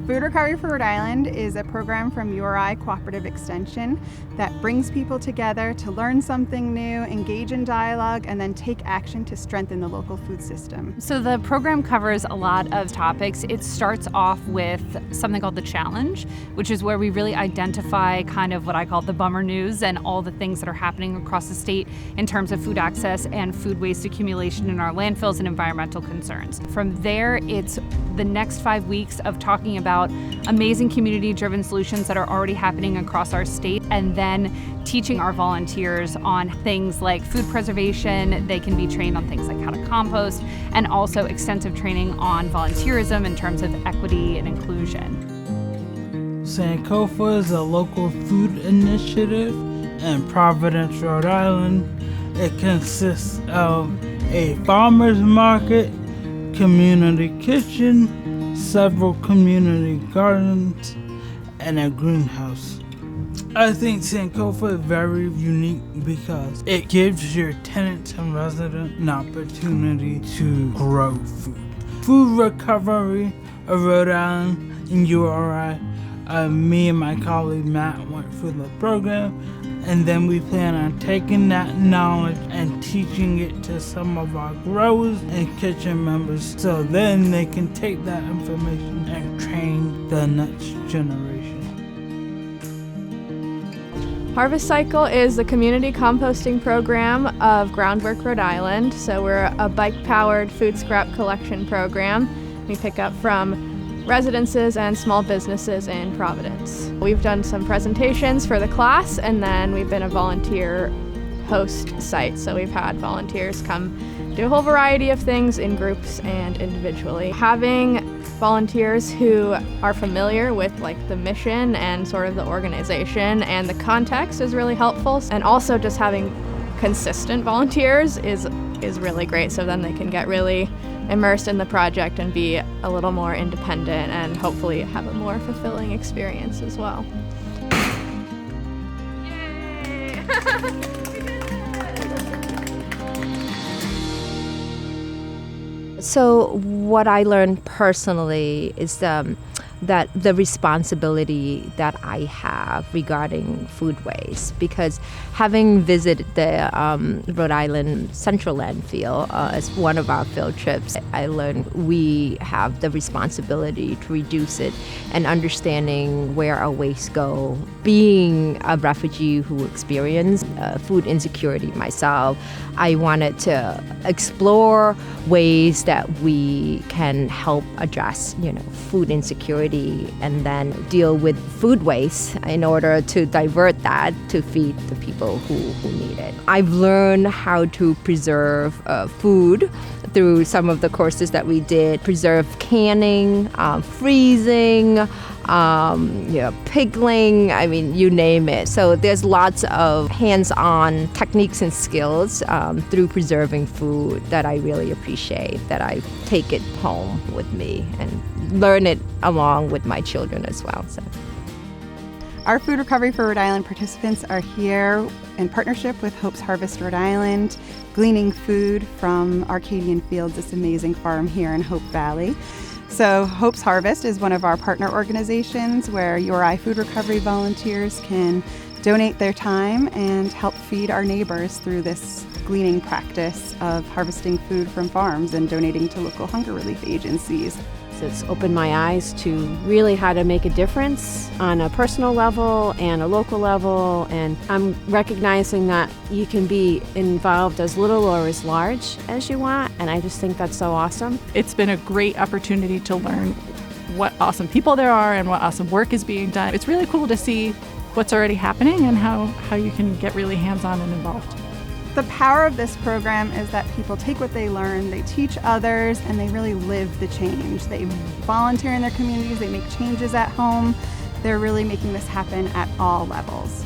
Food Recovery for Rhode Island is a program from URI Cooperative Extension that brings people together to learn something new, engage in dialogue, and then take action to strengthen the local food system. So the program covers a lot of topics. It starts off with something called the challenge, which is where we really identify kind of what I call the bummer news and all the things that are happening across the state in terms of food access and food waste accumulation in our landfills and environmental concerns. From there, it's the next 5 weeks of talking about amazing community-driven solutions that are already happening across our state, and then teaching our volunteers on things like food preservation. They can be trained on things like how to compost, and also extensive training on volunteerism in terms of equity and inclusion. Sankofa is a local food initiative in Providence, Rhode Island. It consists of a farmer's market, community kitchen, several community gardens, and a greenhouse. I think Sankofa is very unique because it gives your tenants and residents an opportunity to grow food. Food Recovery of Rhode Island and URI, me and my colleague Matt went through the program, and then we plan on taking that knowledge and teaching it to some of our growers and kitchen members, so then they can take that information and train the next generation. Harvest Cycle is the community composting program of Groundwork Rhode Island. So we're a bike-powered food scrap collection program. We pick up from residences and small businesses in Providence. We've done some presentations for the class, and then we've been a volunteer host site. So we've had volunteers come do a whole variety of things in groups and individually. Having volunteers who are familiar with the mission and sort of the organization and the context is really helpful. And also just having consistent volunteers is really great, so then they can get really immersed in the project and be a little more independent and hopefully have a more fulfilling experience as well. Yay! So what I learned personally is that the responsibility that I have regarding food waste, because having visited the Rhode Island Central Landfill as one of our field trips, I learned we have the responsibility to reduce it and understanding where our waste go. Being a refugee who experienced food insecurity myself, I wanted to explore ways that we can help address, food insecurity, and then deal with food waste in order to divert that to feed the people who need it. I've learned how to preserve food through some of the courses that we did. Preserve canning, freezing, pickling, you name it. So there's lots of hands-on techniques and skills through preserving food that I really appreciate, that I take it home with me and learn it along with my children as well. So. Our Food Recovery for Rhode Island participants are here in partnership with Hope's Harvest Rhode Island, gleaning food from Arcadian Fields, this amazing farm here in Hope Valley. So Hope's Harvest is one of our partner organizations where URI Food Recovery volunteers can donate their time and help feed our neighbors through this gleaning practice of harvesting food from farms and donating to local hunger relief agencies. It's opened my eyes to really how to make a difference on a personal level and a local level, and I'm recognizing that you can be involved as little or as large as you want, and I just think that's so awesome. It's been a great opportunity to learn what awesome people there are and what awesome work is being done. It's really cool to see what's already happening and how you can get really hands-on and involved. The power of this program is that people take what they learn, they teach others, and they really live the change. They volunteer in their communities, they make changes at home. They're really making this happen at all levels.